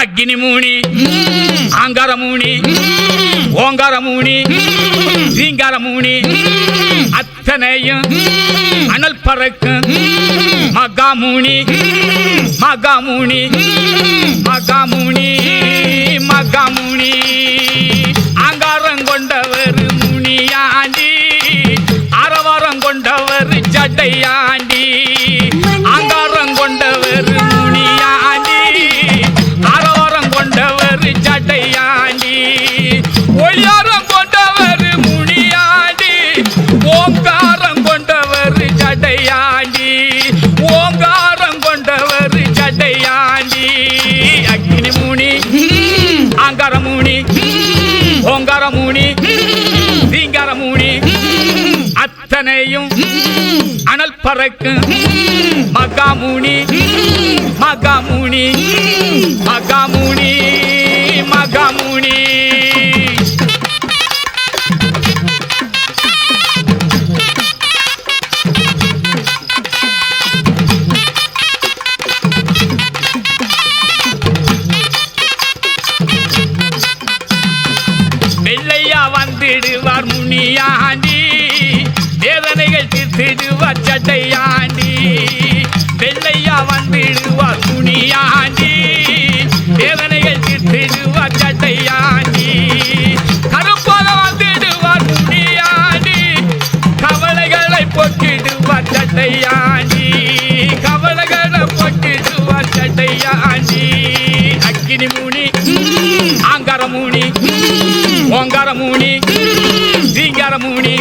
அக்னி மூணி, ஆங்கார மூணி, ஓங்கார மூணி, ரீங்கார மூணி, அத்தனையும் அனல் பறக்கும் மகாமூனி, மகாமூனி, மகாமூனி, மகாமூனி. ஆங்காரம் கொண்டவர் முனியாண்டி, அரவாரம் கொண்டவர் சட்டையாண்டி. ஆங்காரம் கொண்டவர் முனியாண்டி, அரவாரம் கொண்டவர் சட்டையாண்டி. ஒய்யாரம் கொண்டவர் முனியாண்டி, ஓங்காரம் கொண்டவர் சட்டையாண்டி. ஓங்காரம் கொண்டவர் சட்டையாண்டி. அக்னி மூணி, ஆங்கார மூணி, ஓங்கார மூணி, ரீங்கார மூணி, அத்தனையும் அனல் பறக்கும் மகாமூனி, மகாமூனி, மகாமூனி, மகாமூனி. வெள்ளையா வந்திடுவார் முனியாண்டி, வேதனைகள் தீர்த்திடுவார் சட்டையாண்டி. வெள்ளையா வந்திடுவார் முனியாண்டி, வேதனைகள் தீர்த்திடுவார் சட்டையாண்டி. கருப்பாக வந்திடுவார் முனியாண்டி, கவலைகளை போக்கிடுவார் சட்டையாண்டி. கவலைகளை போக்கிடுவார் சட்டையாண்டி. அக்கினி மூணி, ஆங்கார மூணி, ஓங்கார மூணி, ரீங்கார மூணி,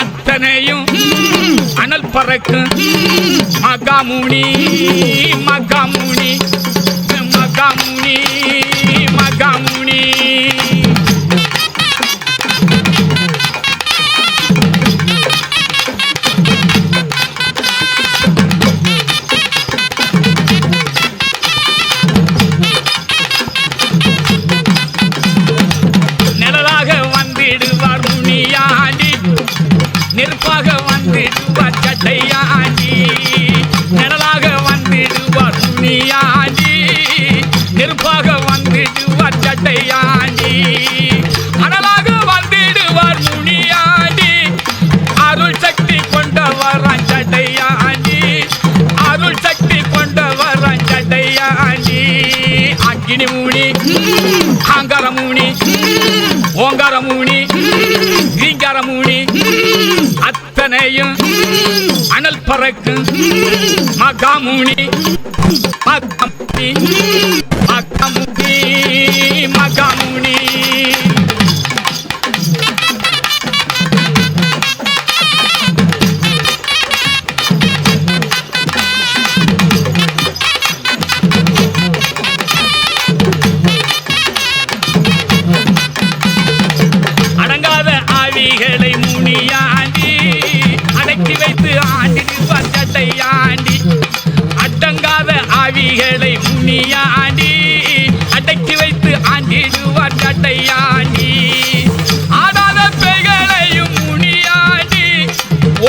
அத்தனையும் அனல் பறக்கும் மகாமூனி, மகாமூனி, மகாமூனி, மகாமூனி. நெருப்பாக வந்திடுவார் சட்டையாண்டி, நிழலாக வந்திடுவார் முனியாண்டி. நெருப்பாக வந்திடுவார் சட்டையாண்டி, அனலாக வந்திடுவார் முனியாண்டி. அருள் சக்தி கொண்டவர் சட்டையாண்டி, அருள் சக்தி கொண்டவர் சட்டையாண்டி. அக்கினி மூணி, ஆங்கார மூணி, ஓங்கார மூணி, ரீங்கார மூணி, அத்தனையும் அனல் பறக்கும் மகாமூனி, மகாமூனி, மகாமூனி, மகாமூனி. அடங்காத ஆவிகளை முனியாண்டி, அடக்கி வைத்து ஆண்டிடுவார் சட்டையாண்டி. அடங்காத ஆவிகளை முனியாண்டி, அடக்கி வைத்து ஆண்டிடுவார் சட்டையாண்டி. ஆடாத பேய்களையும் முனியாண்டி,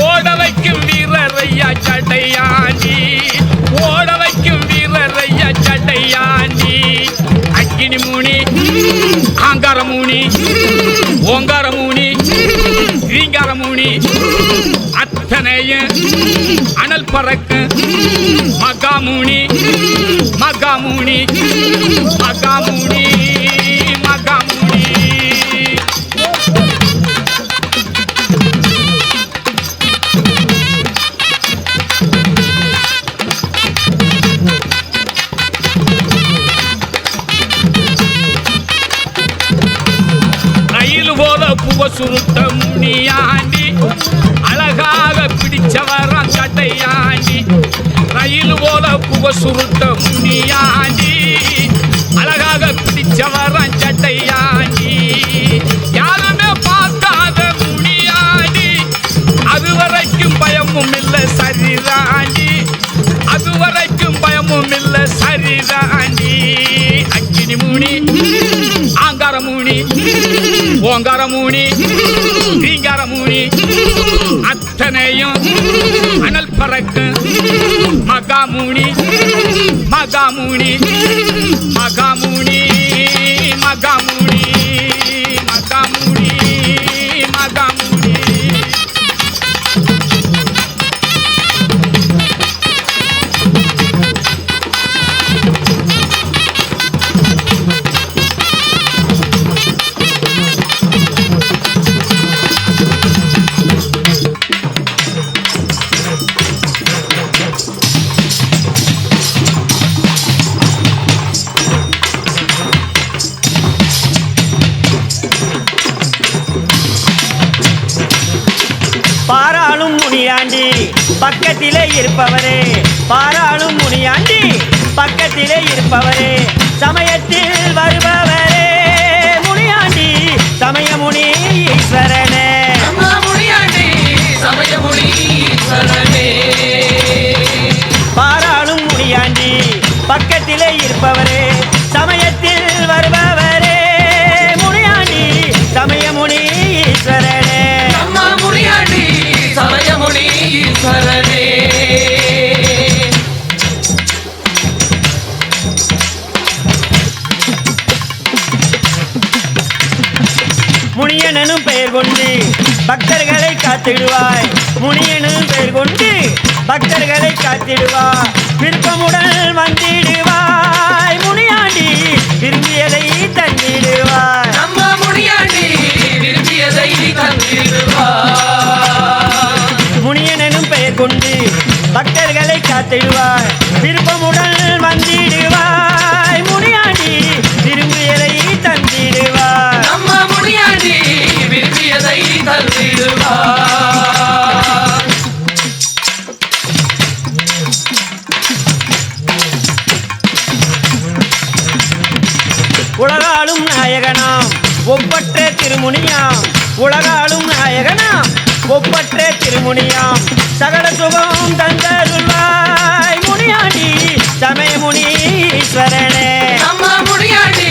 ஓட வைக்கும் வீரரையா சட்டையாண்டி. ஓட வைக்கும் வீரரையா சட்டையாண்டி. அக்கினி மூணி, ஆங்கார மூணி, ஓங்கார மூணி, ரீங்கார மூணி, அத்தனையும் அனல் பறக்கும் மகாமூனி, மகாமூனி, மகாமூனி, மகாமூனி. ரயில் போல புவ சுருட்ட முனியாண்டி, அழகாக பிடிச்சவரான் சட்டையாண்டி. ரயில் போல புவ சுருட்ட முனியாண்டி, அழகாக பிடிச்சவரான் சட்டையாண்டி. யாருமே பார்க்காத முனியாண்டி, அதுவரைக்கும் பயமும் இல்லை சரிதாண்டி. அதுவரைக்கும் பயமும் இல்லை சரிதாண்டி. அக்கினி மூணி, ஆங்கார மூணி, ஓங்கார மூணி, ரீங்கார மூணி, அத்தனையும் அனல் பறக்கும் மகாமூனி, மகாமூனி, மகா பக்கத்திலே இருப்பவரே பாராளும் முனியாண்டி பக்கத்திலே இருப்பவரே சமயத்தில் வருபவரே முனியாண்டி சமயமுனி ஈஸ்வரனே முனியாண்டி சமயமுனி ஈஸ்வரனே பாராளும் முனியாண்டி பக்கத்திலே இருப்பவரே சமயத்தில் வருபவரே முனியாண்டி சமயமுனி ஈஸ்வரனே முனியாண்டி சமயமுனி ஈஸ்வரனே முனியனும் பெயர் கொண்டு பக்தர்களை காத்திடுவாய் முனியனும் பெயர் கொண்டு பக்தர்களை காத்திடுவாய் விருப்பமுடன் வந்திடுவாய் முனியாண்டி விரும்பியதை தந்திடுவாய் நம்ம முனியாண்டி விரும்பியதை தந்திடுவாய் முனியனும் பெயர் கொண்டு பக்தர்களை காத்திடுவாய் விருப்பமுடன் வந்திடுவாய் முனியாண்டி விரும்பியதை தந்திடுவாய் நம்ம முனியாண்டி விரும்பியதை தந்திடுவாய் உலகாளும் நாயகனாம் ஒப்பற்ற திருமுனியாம் உலகாளும் நாயகனாம் ஒப்பற்ற திருமுனியாம் சகல சுகம் தந்தருள்வாய் முனியாண்டி சமயமுனி ஈஸ்வரனே நம்ம முனியாண்டி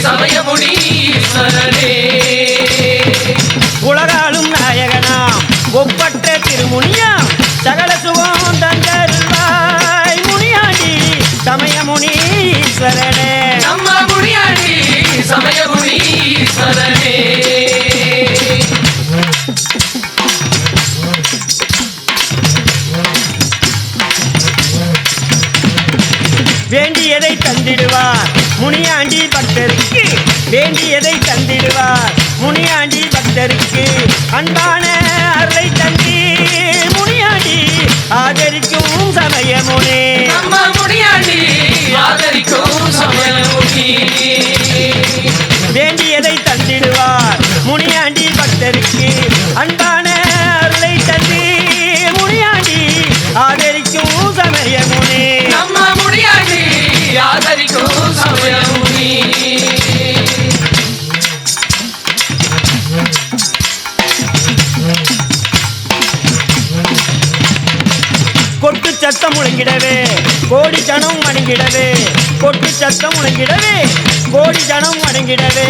சமயமுனி ஈஸ்வரனே உலகாளும் நாயகனாம் ஒப்பற்ற திருமுனியாம் சகல சுகம் தந்தருள்வாய் முனியாண்டி சமயமுனி ஈஸ்வரனே நம்ம முனியாண்டி சமயமுனி ஈஸ்வரனே வேண்டியதை தந்திடுவார் முனியாண்டி பக்தருக்கு வேண்டியதை தந்திடுவார் முனியாண்டி பக்தருக்கு அன்பான அருளை தந்தி முனியாண்டி ஆதரிக்கும் சமயமுனே நம்ம முனியாண்டி ஆதரிக்கும் சமயமுனி வேண்டியதை தந்திடுவார் முனியாண்டி பக்தருக்கு அன்பான அருளை தந்தி முனியாண்டி ஆதரிக்கும் சமயமுனே நம்ம முனியாண்டி ஆதரிக்கும் சமயமுனி கொட்டு சத்தம் முழங்கிடவே கோடி ஜனம் வணங்கிடவே கொட்டு சத்தம் முழங்கிடவே கோடி ஜனம் வணங்கிடவே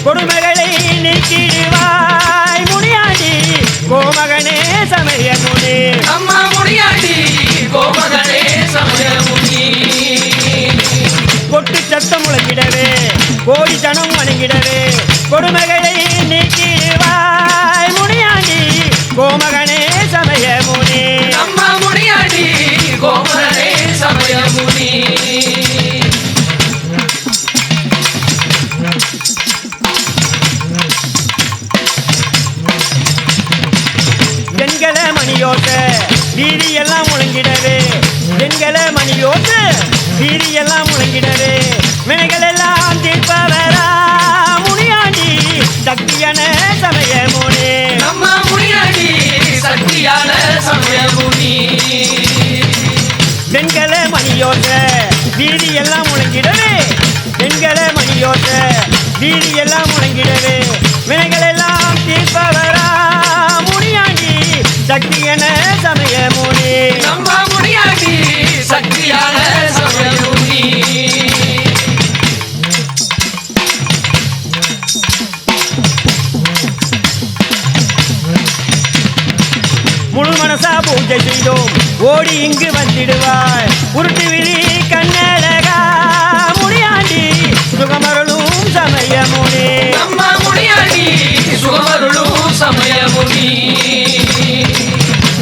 கொடுமைகளை நீக்கிடுவாய் முனியாண்டி கோமகனே சமயமுனே நம்ம முனியாண்டி கோமகனே சமயமுனி கொட்டு சத்தம் முழங்கிடவே கோடி ஜனம் வணங்கிடவே கொடுமைகளை நீக்கிடுவாய் முனியாண்டி கோமகனே சமயமுனே நம்ம முனியாண்டி கோமகனே சமயமுனி பெண்கள மணியோட்ட வீதியெல்லாம் முழங்கிடவே பெண்கள மணியோட்ட வீதியெல்லாம் முழங்கிடவே வினைகள் எல்லாம் தீர்ப்பவரா முனியாண்டி சக்தியான சமயமுனே நம்ம முனியாண்டி சக்தியான சமயமுனி பெண்கள மணியோட்ட வீதியெல்லாம் முழங்கிடவே பெண்கள மணியோட்ட வீதியெல்லாம் முழங்கிடவே வினைகள் எல்லாம் தீர்ப்பவரா முனியாண்டி சக்தியான சமயமுனே நம்ம முனியாண்டி சக்தியான சமயமுனி முழு மனசா பூஜை செய்தோம் ஓடி இங்கு வந்திடுவாய் உருட்டு விழி கண்ணழகா முனியாண்டி சுகமருளும் சமயமுனே நம்ம முனியாண்டி சுகமருளும் சமயமுனி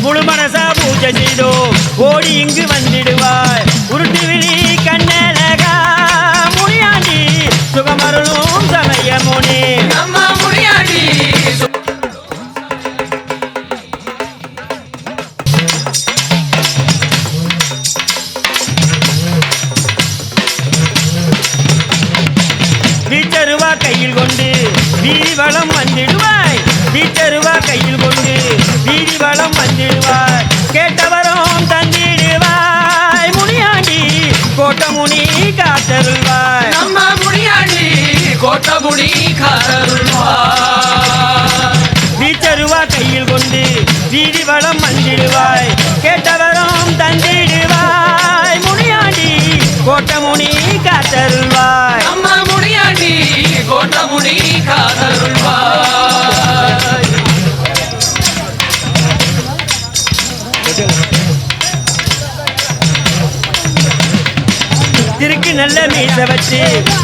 முழு மனசா பூஜை செய்தோம் ஓடி இங்கு வந்திடுவாய் உருட்டு விழி கண்ணழகா முனியாண்டி சுகமருளும் சமயமுனே நம்ம முனியாண்டி வீச்சருவா கையில் கொண்டு வீதி வளம் வந்திடுவாய் வீச்சருவா கையில் கொண்டு வீதி வளம் வந்திடுவாய் கேட்டவரும் காத்தருள்வாய் நம்ம முனியாண்டி கோட்டமுடி காத்தருள்வாய் வீச்சருவா கையில் கொண்டு வீதி வளம் வந்திடுவாய் கேட்டவரும் தந்திடுவாய் முனியாண்டி கோட்டமுனி காத்தருள்வாய் நம்ம முனியாண்டி கோட்டமுடி காத்தருள்வாய் திருக்கு நல்ல மீச வச்சு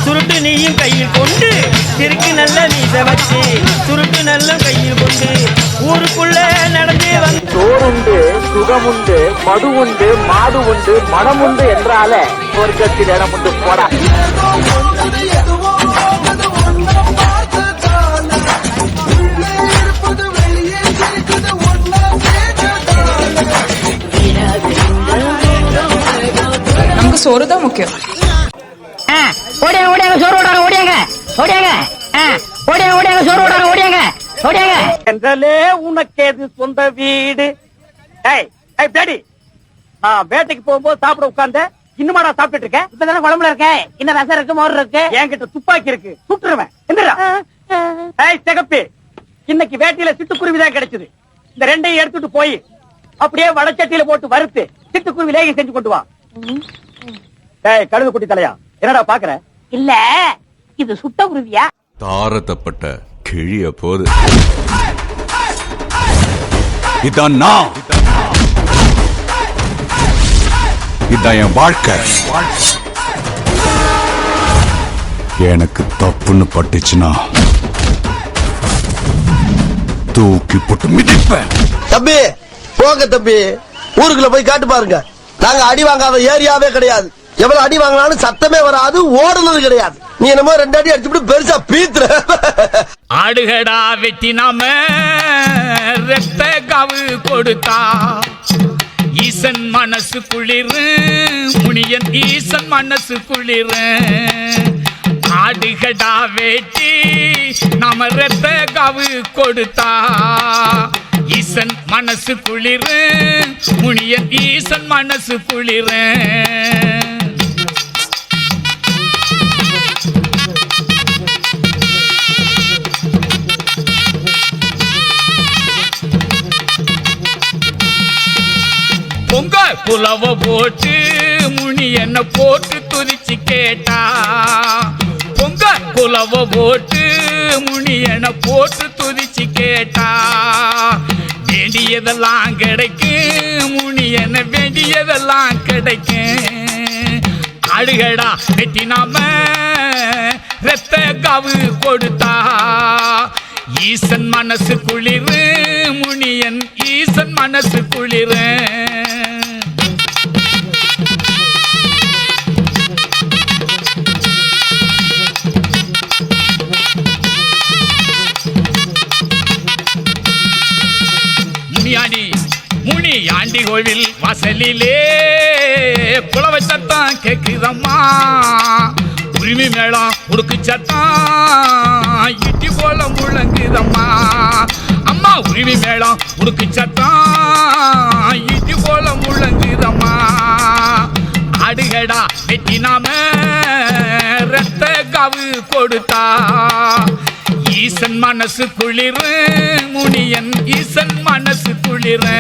சுருட்டு நீயும் கையில் கொண்டு திருக்கு நல்ல மீச வச்சு சுருட்டு நல்ல கையில் கொண்டு ஊருக்குள்ள நடந்து வந்து சோறுண்டு சுகமுண்டு மது உண்டு மாடு உண்டு மனம் உண்டு என்றாலே சொர்க்கத்தில் இடம் உண்டு போடா. நமக்கு சோறு தான் முக்கியம். ஓடியாங்க ஓடியாங்க சோறு ஓடாங்க ஓடியாங்க ஓடியாங்க ஓடியாங்க ஓடியாங்க சோறு ஓடாங்க ஓடியாங்க ஓடியாங்க என்றாலே உனக்கேது சொந்த வீடு. ஏய் ஏய் டாடி, வேட்டைக்கு போகும்போது சாப்பிட உட்கார்ந்த இன்னுமாடா சாப்பிட்டு இருக்க? இப்பதானே குழம்புல இருக்கேன், இன்னும் ரசம் இருக்கு மோர் இருக்கு. என்கிட்ட துப்பாக்கி இருக்கு, சுட்டுருவேன். எந்திரா. ஏய் சிகப்பு, இன்னைக்கு வேட்டையில சிட்டுக்குருவி தான் கிடைச்சது. இந்த ரெண்டையும் எடுத்துட்டு போய் அப்படியே வடச்சட்டியில போட்டு வறுத்து சிட்டுக்குருவி லேகி செஞ்சு கொண்டு வா. ஏய் கழுது குட்டி தலையா, என்னடா பாக்குற? இல்ல இது சுட்ட குருவியா? தாரத்தப்பட்ட கிழிய போது இதான் நான், இதான் என் வாழ்க்கை. எனக்கு தப்புன்னு பட்டுச்சுன்னா தூக்கி போட்டு மிதிப்பேன். தம்பி போங்க தம்பி, ஊருக்குள்ள போய் காட்டு பாருங்க. நாங்க அடி வாங்காத ஏரியாவே கிடையாது. எவ்வளவு அடி வாங்கினாலும் சத்தமே வராது, ஓடுனது கிடையாது. நீ என்னமோ 2 அடி அடிச்சுட்டு பெருசா பீத்துற. ஆடுகடா வெட்டி நாம ரத்த காவு கொடுத்தா ஈசன் மனசு குளிரு, முனியன் ஈசன் மனசு குளிரு. ஆடுகடா வெட்டி நாம ரத்த காவு கொடுத்தா ஈசன் மனசு குளிரு, முனியன் ஈசன் மனசு குளிரு. பொங்க புலவ போட்டு முனி என்ன போட்டு துதிச்சு கேட்டா, பொங்க புலவ போட்டு முனி என்ன போட்டு துதிச்சு கேட்டா, வேண்டியதெல்லாம் கிடைக்கும் முனி என்ன வேண்டியதெல்லாம் கிடைக்கும். ஆடுகடா வெட்டி நாம ரத்த காவு கொடுத்தா ஈசன் மனசு குளிரு, முனியன் ஈசன் மனசு குளிரு. முனியாண்டி முனியாண்டி கோவில் வாசலிலே புலவ சத்தம் கேக்குதம்மா, உரிமை மேளம் உடுக்கு சத்தம் இட்டி போல முழங்குதம்மா. அம்மா உரிமை மேளம் உடுக்கு சத்தம் இட்டி போல முழங்குதம்மா. ஆடுகடா வெட்டி நாம ரத்த காவு கொடுத்தா ஈசன் மனசு குளிரு, முனியன் ஈசன் மனசு குளிரு.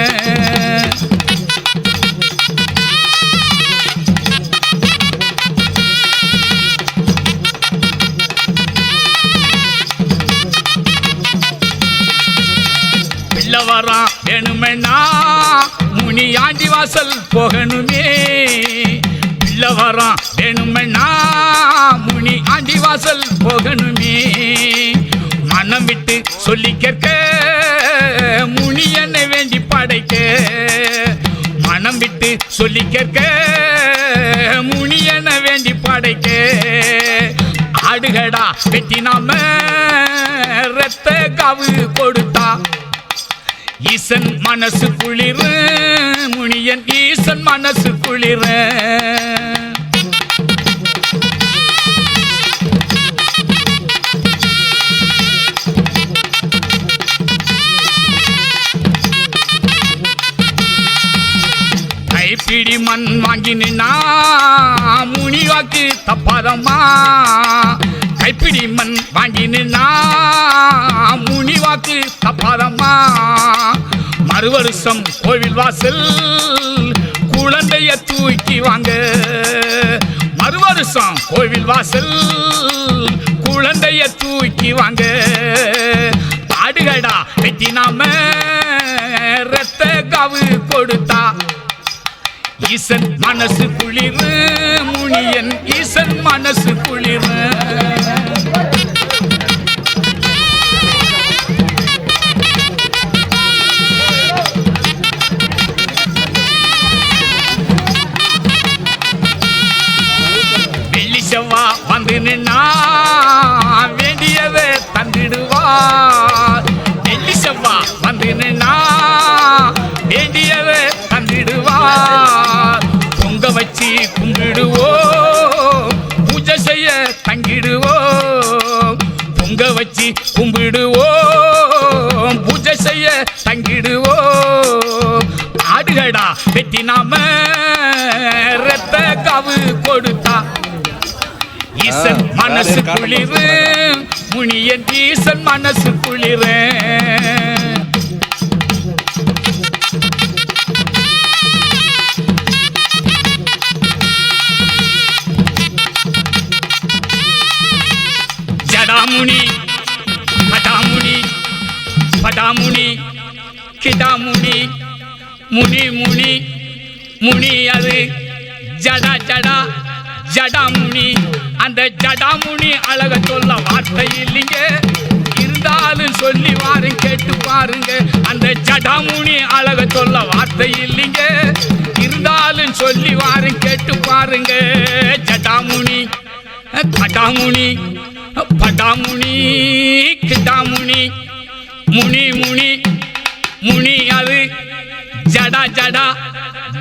பிள்ளவரா வேணுமென்னா முனியாண்டி வாசல் போகணுமே. பிள்ளவரா வேணுமென்னா முனி ஆண்டி வாசல் போகணுமே. மனம் விட்டு சொல்லி கேட்க முனியனை வேண்டி படைக்க, மனம் விட்டு சொல்லி கேட்க முனியனை வேண்டி படைக்க. ஆடுகடா வெட்டி நாம ரத்த காவு கொடுத்தா ஈசன் மனசு குளிரு, முனியன் ஈசன் மனசு குளிரு. கைப்பிடி மண் வாங்கி நின்னா முனி வாக்கு தப்பாதம்மா கைப்பிடி மண் வாங்கி நின்னா முனி வாக்கு தப்பாதம்மா மறு வருஷம் கோவில் வாசல் குழந்தைய தூக்கி வாங்க மறு வருஷம் கோவில் வாசல் குழந்தைய தூக்கி வாங்க ஆடுகடா வெட்டி நாம ரத்த காவு கொடுத்தா ஈசன் மனசு குளிரு முனியன் ஈசன் மனசு குளிரு வெள்ளி செவ்வா வந்து நின்னா வேண்டியதை தந்திடுவா வெள்ளி செவ்வா வந்து நின்னா வேண்டியதை தந்திடுவா பொங்க வச்சு கும்பிடுவோம் பூஜை செய்ய தங்கிடுவோம் பொங்க வச்சு கும்பிடுவோம் பூஜை செய்ய தங்கிடுவோம் ஆடுகடா வெட்டி நாம ரத்த காவு கொடுத்தா ஈசன் மனசு குளிரு முனியன் ஈசன் மனசு குளிரு ஜடாமுனி படாமுனி படாமுனி கிடாமுனி முனி முனி முனி அது ஜடா ஜடா ஜடாமுனி அந்த ஜடாமுனி அழக சொல்ல வார்த்தை இல்லைங்க இருந்தாலும் சொல்லி வாரு கேட்டு பாருங்க அந்த ஜடாமுனி அழக சொல்ல வார்த்தை இல்லைங்க இருந்தாலும் சொல்லி வாரு கேட்டு பாருங்க ஜடாமுனி கடாமுனி படாமுனி கிடாமுனி முனி முனி முனி அது ஜடா ஜடா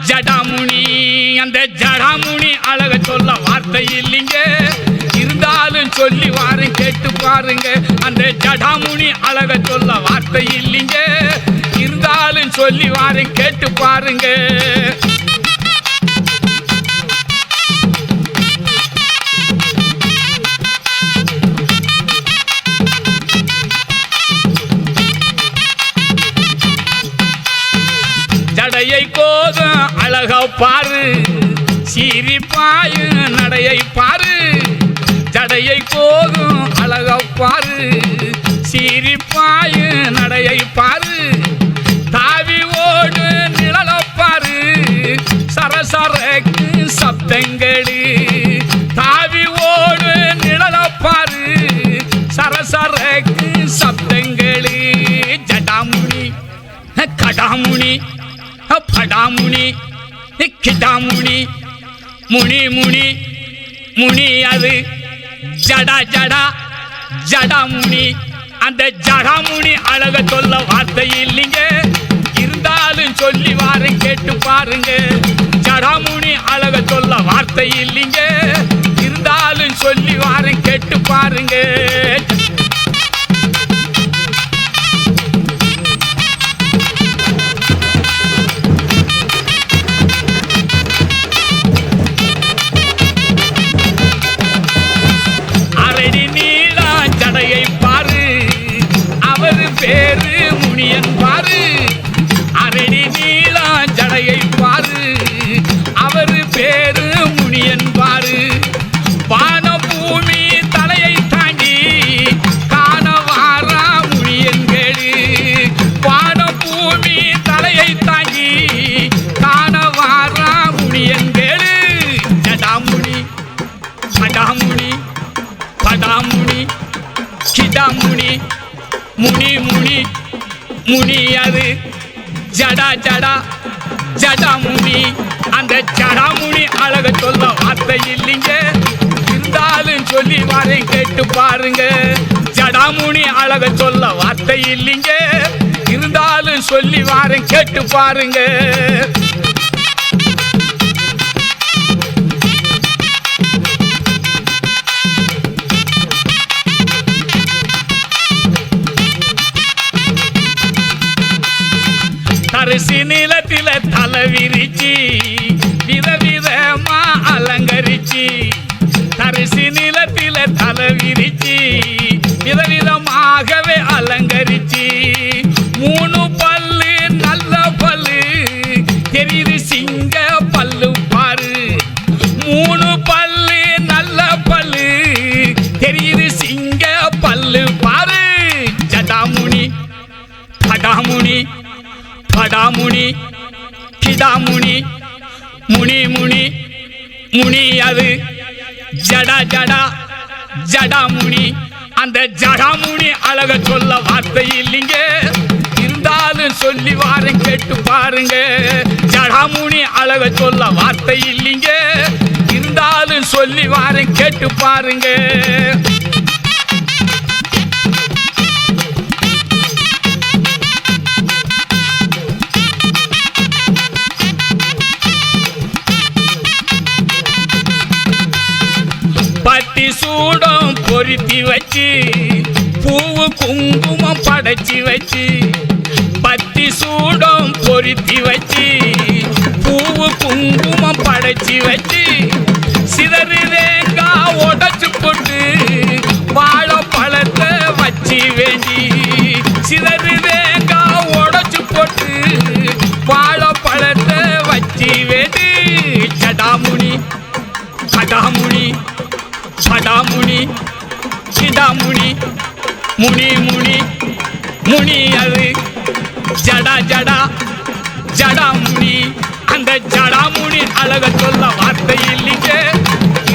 ஜடாமுனி அந்த ஜடாமுனி அழக சொல்ல வார்த்தை இல்லைங்க இருந்தாலும் சொல்லி வாரு கேட்டு பாருங்க அந்த ஜடாமுனி அழக சொல்ல வார்த்தை இல்லைங்க இருந்தாலும் சொல்லி வாரு கேட்டு பாருங்க ஜடையை கோதும் அழக பாரு சீரிப்பாயு நடையை பாரு ஜடையை கோதும் அழக பாரு சீரிப்பாயு நடையை பாரு தாவி ஓடு நிழல பாரு சரசரக்கு சப்தங்களு தாவி ஓடு நிழல பாரு சரசரக்கு சப்தங்களு ஜடாமுனி கடாமுனி படாமுனி கிடாமுனி முனி முனி முனி அது ஜடா ஜடா ஜடாமுனி அந்த ஜடாமுனி அழக சொல்ல வார்த்தை இல்லைங்க இருந்தாலும் சொல்லி வாரு கேட்டு பாருங்க ஜடாமுனி அழக சொல்ல வார்த்தை இல்லைங்க இருந்தாலும் சொல்லி வாரு கேட்டு பாருங்க பேரு முனியன் பாரு அரடி நீளா ஜடையை பாரு அவரு பேரு முனியன் பாரு வான பூமி தலையை தாண்டி காணவாரா முனியன் கேடு வான பூமி தலையை தாண்டி காணவாரா முனியன் கேடு ஜடாமுனி படாமுனி படாமுனி கிடாமுனி முனி முனி முனி அது ஜடா ஜடா ஜடாமுனி அந்த ஜடாமுனி அழக சொல்ல வார்த்தை இல்லைங்க இருந்தாலும் சொல்லி வாரேன் கேட்டு பாருங்க ஜடாமுனி அழக சொல்ல வார்த்தை இல்லைங்க இருந்தாலும் சொல்லி வாரேன் கேட்டு பாருங்க அரிசி நிலத்தில தலை விரிச்சி வித வித சேமா அலங்கரிச்சு தரிசு நிலத்தில தலை விரிச்சு விதவிதமாகவே அலங்கரிச்சு 3 பல்லு நல்ல பல்லு தெரியுது சிங்க பல்லு பாரு 3 பல்லு நல்ல பல்லு தெரியுது சிங்க பல்லு பாரு ஜடாமுனி படாமுனி படாமுனி கிடாமுனி முனி முனி முனி அது ஜடா ஜடா ஜடாமுனி அந்த ஜடாமுனி அழக சொல்ல வார்த்தை இல்லைங்க இருந்தாலும் சொல்லி வாரேன் கேட்டு பாருங்க ஜடாமுனி அழக சொல்ல வார்த்தை இல்லைங்க இருந்தாலும் சொல்லி வாரேன் கேட்டு பாருங்க பட்டி சூடம் பொருத்தி வச்சு பூவு குங்குமம் படைச்சி வச்சு பட்டி சூடம் பொருத்தி வச்சு பூவு குங்குமம் படைச்சி வச்சு சிதறு தேங்காய் உடைச்சு போட்டு வாழைப்பழத்தை வச்சு வேண்டி சிதறு தேங்காய் உடைச்சு போட்டு வாழைப்பழத்தை வச்சு வேண்டி ஜடாமுனி கடாமுனி படாமுனி சிடாமுனி முனி முனி முனி அது ஜடா ஜடா ஜடாமுனி அந்த ஜடாமுனி அழக சொல்ல வார்த்தை இல்லைங்க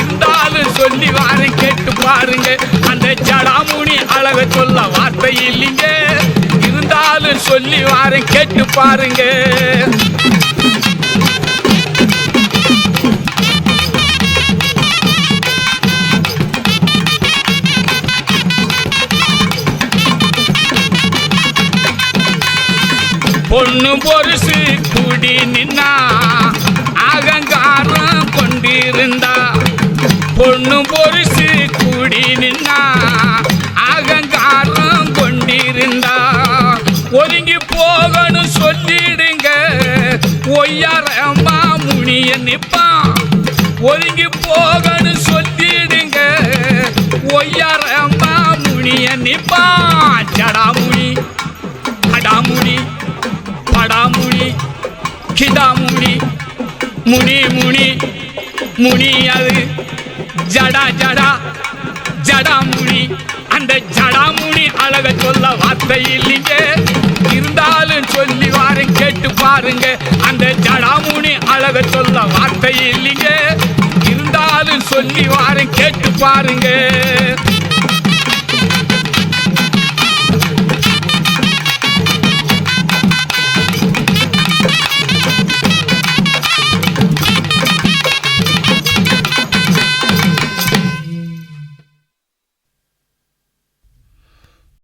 இருந்தாலும் சொல்லி வாரேன் கேட்டு பாருங்க அந்த ஜடாமுனி அழக சொல்ல வார்த்தை இல்லைங்க இருந்தாலும் சொல்லி வாரேன் கேட்டு பாருங்க பொண்ணு பொருசு கூடி நின்னா அகங்காரம் கொண்டிருந்தா பொண்ணு பொருசு கூடி நின்னா அகங்காரம் கொண்டிருந்தா ஒதுங்கி போகணும் சொல்லிடுங்க ஒய்யாரம்மா முனிய நிப்பான் ஒதுங்கி போகணும் சொல்லிடுங்க ஒய்யாரம்மா முனிய நிப்பான் ஜடாமுனி கடாமுனி படாமுனி கிடாமுனி முனி முனி முனி அது ஜடா ஜடா ஜடாமுனி அந்த ஜடாமுனி அழக சொல்ல வார்த்தை இல்லைங்க இருந்தாலும் சொல்லி வாரேன் கேட்டு பாருங்க அந்த ஜடாமுனி அழக சொல்ல வார்த்தை இல்லைங்க இருந்தாலும் சொல்லி வாரேன் கேட்டு பாருங்க